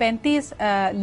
35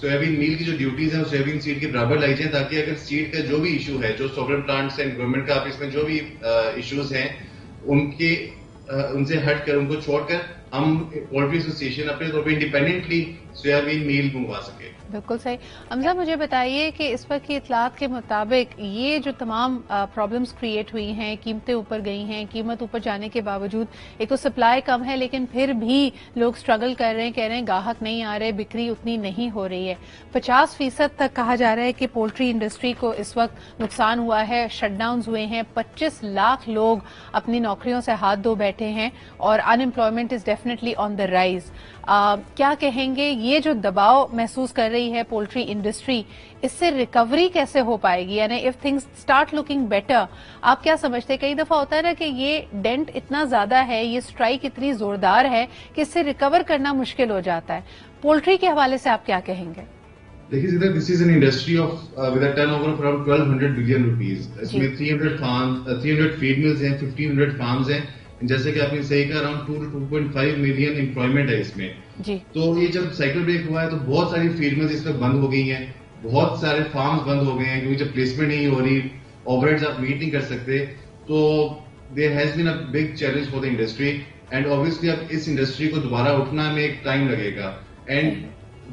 soybean میل کی جو duties ہیں وہ سویابین سیڈ کے برابر لائی جائیں, تاکہ اگر سیڈ کا جو بھی ایشو ہے, جو سوورن پلانٹس اینڈ گورنمنٹ کا آفس میں جو بھی ایشوز ہیں, ان سے ہٹ کر, ان کو چھوڑ کر ہم پولٹری ایسوسیشن اپنے طور پہ انڈیپینڈنٹلی سویابین میل منگوا سکے. بالکل صحیح. حمزہ مجھے بتائیے کہ اس وقت کی اطلاعات کے مطابق یہ جو تمام پرابلمز کریٹ ہوئی ہیں, قیمتیں اوپر گئی ہیں, قیمت اوپر جانے کے باوجود ایک تو سپلائی کم ہے لیکن پھر بھی لوگ سٹرگل کر رہے ہیں, کہہ رہے ہیں گاہک نہیں آ رہے, بکری اتنی نہیں ہو رہی ہے. 50% تک کہا جا رہا ہے کہ پولٹری انڈسٹری کو اس وقت نقصان ہوا ہے, شٹ ڈاؤنز ہوئے ہیں, 25 لاکھ لوگ اپنی نوکریوں سے ہاتھ دھو بیٹھے ہیں اور unemployment is definitely on the rise. کیا کہیں گے, یہ جو دباؤ محسوس کر رہی ہے پولٹری انڈسٹری, اس سے ریکوری کیسے ہو پائے گی؟ یعنی if things start looking better, آپ کیا سمجھتے ہیں؟ کئی دفعہ ہوتا ہے نا کہ یہ ڈینٹ اتنا زیادہ ہے, یہ اسٹرائک اتنی زوردار ہے کہ اس سے ریکور کرنا مشکل ہو جاتا ہے. پولٹری کے حوالے سے آپ کیا کہیں گے؟ دیکھیے this is an industry with a turnover of around 1200 billion rupees. اس میں 300 فیڈ ملز ہیں, 1500 فارمز ہیں. جیسے کہ آپ نے صحیح کہا, اراؤنڈ 2 to 2.5 ملین امپلائمنٹ ہے اس میں. تو یہ جب سائیکل بریک ہوا ہے تو بہت ساری فیڈ ملز اس وقت بند ہو گئی ہیں, بہت سارے فارمز بند ہو گئے ہیں, کیونکہ جب پلیسمنٹ نہیں ہو رہی, اوور ہیڈز آپ میٹ نہیں کر سکتے, تو there has been a big challenge for the industry. And obviously اب اس انڈسٹری کو دوبارہ اٹھنا میں ایک ٹائم لگے گا. اینڈ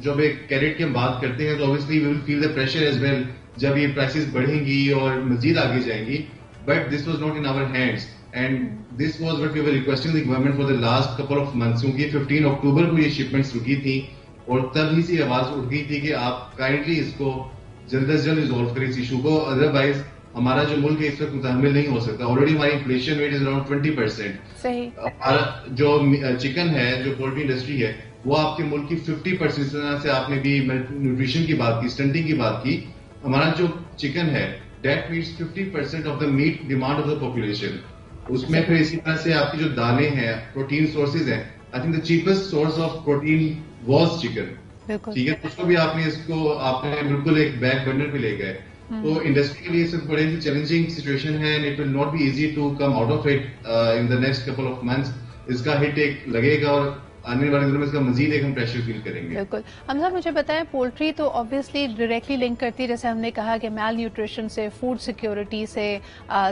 جب ایک کیریٹ کی ہم بات کرتے ہیں تو obviously we will feel the pressure as well, جب یہ پرائسز بڑھیں گی اور مزید آگے جائیں گی. But this was not in our hands, and this was what we were requesting the government for the last couple of months. کیونکہ 15 اکتوبر کو یہ شپمنٹس رکی تھی اور تب ہی سے آواز اٹھ گئی تھی کہ آپ کائنڈلی اس کو جلد از جلد ریزالو کریں اس ایشو کو, ادروائز ہمارا جو ملک ہے اس وقت متحمل نہیں ہو سکتا. آلریڈی ہماری انفلیشن ریٹ از اراؤنڈ 20%. ہمارا جو چکن ہے, جو پولٹری انڈسٹری ہے, وہ آپ کے ملک کی 50%. سے آپ نے بھی نیوٹریشن کی بات کی, اسٹنٹنگ کی بات کی. ہمارا جو چکن ہے that meets 50% of the meat demand of the population. اس میں پھر اسی طرح سے آپ کی جو دالیں ہیں, پروٹین سورسز ہیں, I think the cheapest source of protein was chicken. ٹھیک ہے, اس کو بھی آپ نے بالکل ایک بیک برنر پہ لے گئے. تو انڈسٹری کے لیے اس بڑے ہی چیلنجنگ سچویشن ہے, and it will not be easy to come out of it in the next couple of months. اس کا ہٹ ایک لگے گا اور آنے والے دنوں میں اس کا مزید ایک ہم پریشر فیل کریں گے. بالکل. حمزہ مجھے بتائیں, پولٹری تو آبویسلی ڈائریکٹلی لنک کرتی ہے, جیسے ہم نے کہا کہ میل نیوٹریشن سے, فوڈ سیکیورٹی سے,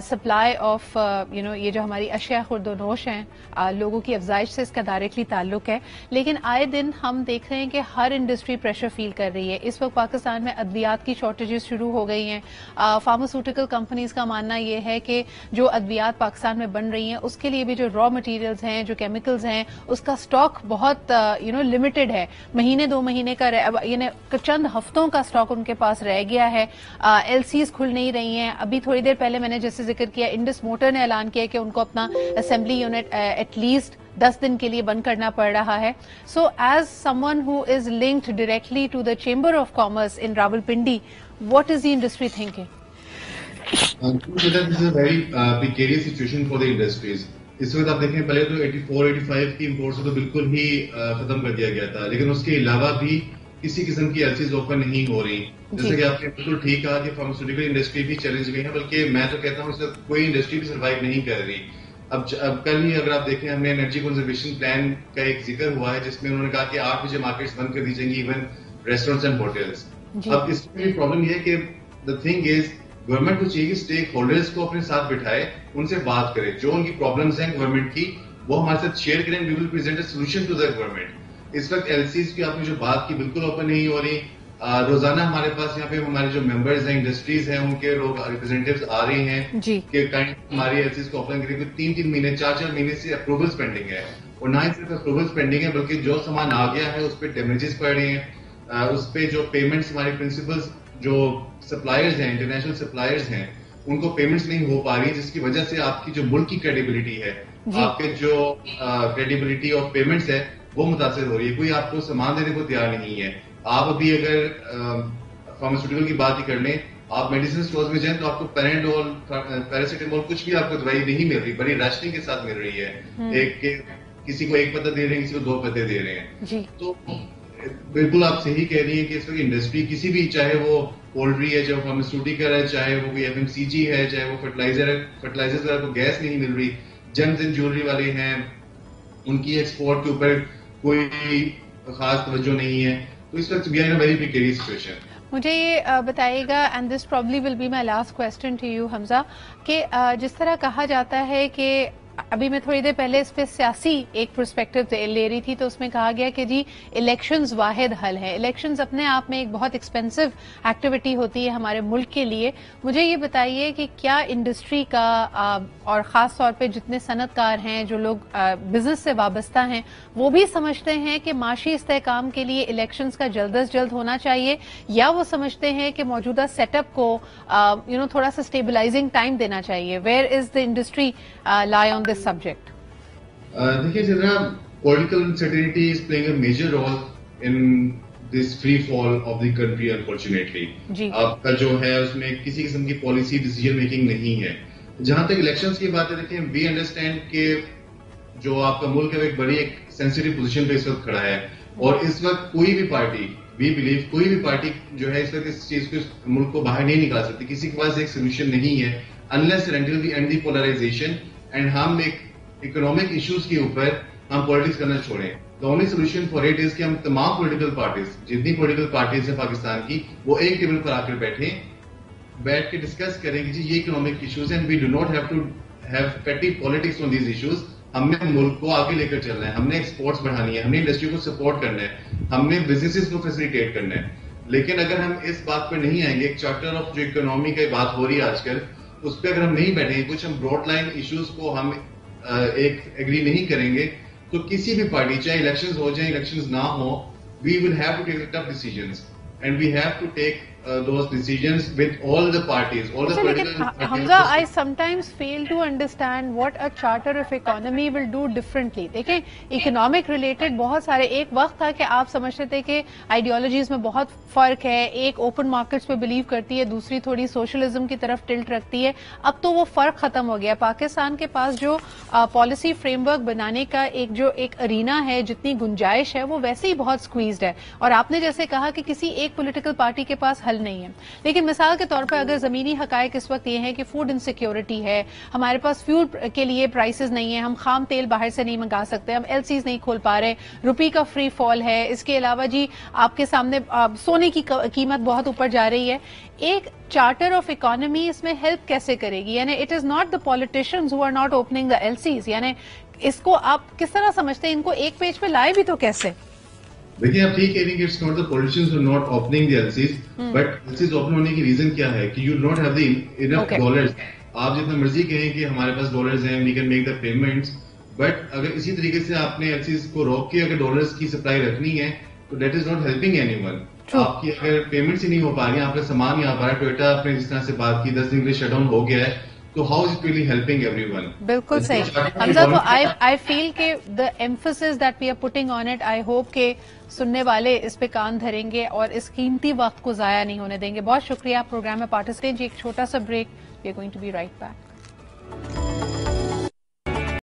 سپلائی آف یہ جو ہماری اشیاء خورد و نوش ہیں, لوگوں کی افزائش سے اس کا ڈائریکٹلی تعلق ہے. لیکن آئے دن ہم دیکھ رہے ہیں کہ ہر انڈسٹری پریشر فیل کر رہی ہے. اس وقت پاکستان میں ادویات کی شارٹیجز شروع ہو گئی ہیں. فارماسیوٹیکل کمپنیز کا ماننا یہ ہے کہ جو ادویات پاکستان میں بن رہی ہیں اس کے لیے بھی جو را مٹیریلز ہیں, جو کیمیکلز ہیں, اس کا اسٹاک بہت لمیٹڈ ہے. مہینے 2 مہینے کا یعنی چند ہفتوں کا اسٹاک ان کے پاس رہ گیا ہے. ایل سیز کھل نہیں رہی ہیں. ابھی تھوڑی دیر پہلے میں نے جیسے ذکر کیا, انڈس موٹر نے اعلان کیا کہ ان کو اپنا اسمبلی یونٹ ایٹ لیسٹ 10 دن کے لیے بند کرنا پڑ رہا ہے. So as someone who is linked directly to the chamber of commerce in Rawalpindi, what is the industry thinking? This is a very precarious situation for the industries. اس وقت آپ دیکھیں, پہلے تو 84-85 کی امپورٹ سے تو بالکل ہی ختم کر دیا گیا تھا, لیکن اس کے علاوہ بھی کسی قسم کی ایلسیز اوپن نہیں ہو رہی. جیسے کہ آپ نے بالکل ٹھیک کہا کہ فارماسیوٹیکل انڈسٹری بھی چیلنج میں ہے, بلکہ میں تو کہتا ہوں اس وقت کوئی انڈسٹری بھی سروائیو نہیں کر رہی. اب کل ہی اگر آپ دیکھیں, ہم نے انرجی کنزرویشن پلان کا ایک ذکر ہوا ہے جس میں انہوں نے کہا کہ 8 بجے مارکیٹس بند کر دی جائیں گی, ایون ریسٹورینٹس اینڈ ہوٹلس. اب اس میں پرابلم یہ ہے کہ دا تھنگ از, گورنمنٹ کو چاہیے کہ اسٹیک ہولڈرز کو اپنے ساتھ بٹھائے, ان سے بات کرے, جو ان کی پرابلمز ہیں گورنمنٹ کی وہ ہمارے ساتھ شیئر کریں. We will present a solution to the government. اس وقت ایل سیز کی آپ نے جو بات کی بالکل اوپن نہیں ہو رہی. روزانہ ہمارے پاس یہاں پہ ہمارے جو ممبرز ہیں انڈسٹریز ہیں ان کے لوگ ریپرزینٹیوز آ رہے ہیں کہ ہماری ایل سیز کو اوپن کریں. 3 مہینے 4 مہینے سے اپروولس پینڈنگ ہے, اور نہ ہی صرف اپروولس پینڈنگ ہے بلکہ جو سامان آ گیا ہے اس پہ ڈیمیجز پڑ رہے ہیں, اس پہ جو پیمنٹس ہمارے پرنسپلز جو سپلائرز ہیں, انٹرنیشنل سپلائرز ہیں, ان کو پیمنٹس نہیں ہو پا رہی, جس کی وجہ سے آپ کی جو ملک کی کریڈیبلٹی ہے, آپ کے جو کریڈیبلٹی آف پیمنٹس ہے وہ متاثر ہو رہی ہے. کوئی آپ کو سامان دینے کو تیار نہیں ہے. آپ ابھی اگر فارماسیوٹیکل کی بات ہی کر لیں, آپ میڈیسن اسٹورز میں جائیں تو آپ کو پیرینڈول, پیراسیٹامول, کچھ بھی آپ کو دوائی نہیں مل رہی, بڑی راشننگ کے ساتھ مل رہی ہے. کسی کو 1 پتا دے رہے ہیں, کسی کو 2 پتے دے رہے ہیں. تو بالکل آپ صحیح کہہ رہی ہیں کہ اس وقت انڈسٹری کسی بھی, چاہے وہ پولٹری ہے, چاہے وہ فارماسیوٹیکل ہے, چاہے وہ کوئی FMCG ہے, چاہے وہ فرٹیلائزر ہے, فرٹیلائزر سے آپ کو گیس نہیں مل رہی, جیمز اینڈ جیولری والے ہیں, ان کی ایکسپورٹ کے اوپر کوئی خاص توجہ نہیں ہے. تو اس وقت we are in a very precarious situation. مجھے یہ بتائیے گا, and this probably will be my last question to you Hamza, کہ جس طرح کہا جاتا ہے کہ ابھی میں تھوڑی دیر پہلے اس پہ سیاسی ایک پرسپیکٹو لے رہی تھی, تو اس میں کہا گیا کہ جی الیکشنز واحد حل ہے. الیکشنز اپنے آپ میں ایک بہت ایکسپینسو ایکٹیویٹی ہوتی ہے ہمارے ملک کے لیے. مجھے یہ بتائیے کہ کیا انڈسٹری کا اور خاص طور پہ جتنے صنعت کار ہیں, جو لوگ بزنس سے وابستہ ہیں, وہ بھی سمجھتے ہیں کہ معاشی استحکام کے لیے الیکشنز کا جلد از جلد ہونا چاہیے, یا وہ سمجھتے ہیں کہ موجودہ سیٹ اپ کو تھوڑا سا اسٹیبلائزنگ ٹائم دینا چاہیے؟ Where is the industry lie on this subject? دیکھیے جناب, political uncertainty is playing a major role in this free fall of the country unfortunately. آپ کا جو ہے اس میں کسی قسم کی پالیسی ڈیسیجن میکنگ نہیں ہے. جہاں تک الیکشنز کی بات ہے, دیکھیں وی انڈرسٹینڈ کہ جو آپ کا ملک ہے وہ ایک بڑی ایک سینسٹیو پوزیشن پہ اس وقت کھڑا ہے, اور اس وقت کوئی بھی پارٹی, وی بلیو کوئی بھی پارٹی جو ہے اس وقت اس چیز کو ملک کو باہر نہیں نکال سکتی. کسی کے پاس ایک سولوشن نہیں ہے unless and until we end the polarization and ہم ایک اکنامک ایشوز کے اوپر ہم پالیٹکس کرنا چھوڑیں. The only solution for it is کہ ہم تمام پولیٹیکل پارٹیز, جتنی پولیٹیکل پارٹیز ہیں پاکستان کی, وہ ایک ٹیبل پر آ کر بیٹھ کے ڈسکس کریں کہ جی یہ اکنامک ایشوز ہیں, we do not have to have petty politics on these issues. ہم نے ملک کو آگے لے کر چلنا ہے, ہم نے ایکسپورٹس بڑھانی ہے, ہم نے انڈسٹری کو سپورٹ کرنا ہے, ہم نے بزنسز کو فیسیلیٹیٹ کرنا ہے. لیکن اگر ہم اس بات پہ نہیں آئیں گے, ایک چارٹر آف جو اکنامی کی بات ہو رہی ہے آج کل, اس پہ اگر ہم نہیں بیٹھیں گے, کچھ ہم براڈ لائن ایشوز کو ہم ایک ایگری نہیں کریں گے, تو کسی بھی پارٹی, چاہے الیکشنز ہو جائیں الیکشنز نہ ہو, we will have to take tough decisions and we have to take those decisions with all the parties, all the political parties. Hamza, I sometimes fail to understand what a charter of economy will do differently. دیکھیں economic related بہت سارے, ایک وقت تھا کہ آپ سمجھتے تھے کہ آئیڈیالوجیز میں بہت فرق ہے, ایک اوپن مارکیٹس پہ بلیو کرتی ہے, دوسری تھوڑی سوشلزم کی طرف ٹلٹ رکھتی ہے. اب تو وہ فرق ختم ہو گیا. پاکستان کے پاس جو پالیسی فریم ورک بنانے کا ایک ارینا ہے, جتنی گنجائش ہے, وہ ویسے ہی بہت سکویزڈ ہے. اور آپ نے جیسے کہا کہ کسی ایک پولیٹیکل پارٹی کے پاس حل نہیں ہے, لیکن مثال کے طور پر اگر زمینی حقائق اس وقت یہ ہے کہ فوڈ انسیکیورٹی ہے, ہمارے پاس فیول کے لیے پرائسز نہیں ہیں, ہم خام تیل باہر سے نہیں منگا سکتے, ہم ایل سیز نہیں کھول پا رہے, روپی کا فری فال ہے, اس کے علاوہ جی آپ کے سامنے سونے کی قیمت بہت اوپر جا رہی ہے. ایک چارٹر آف اکانومی اس میں ہیلپ کیسے کرے گی؟ یعنی it is not the politicians who are not opening the L Cs. یعنی اس کو آپ کس طرح سمجھتے ہیں, ان کو ایک پیج پہ لائے بھی تو کیسے؟ دیکھیں آپ ٹھیک کہہ رہی ہیں کہ it's not the politicians who not opening the LCs, but LCs open ہونے کی ریزن کیا ہے کہ you do not have the enough dollars. آپ جتنا مرضی کہیں کہ ہمارے پاس ڈالرز ہیں, we can make the payments, but اگر اسی طریقے سے آپ نے ایلسیز کو روک کے اگر ڈالرز کی سپلائی رکھنی ہے, تو that is not helping any one. آپ کی اگر پیمنٹس ہی نہیں ہو پا رہی ہیں, آپ کا سامان نہیں آ پا رہا ہے, ٹوئیٹا آپ نے جس طرح سے بات کی 10 دن کے لیے شٹ ڈاؤن ہو گیا ہے, تو how is it really helping everyone? بالکل صحیح حمزہ. تو آئی فیل کہ the emphasis that we are putting on it, I hope کہ سننے والے اس پہ کان دھریں گے اور اس قیمتی وقت کو ضائع نہیں ہونے دیں گے. بہت شکریہ پروگرام میں پارٹیسپیٹ. ایک چھوٹا سا break, we are going to be right back.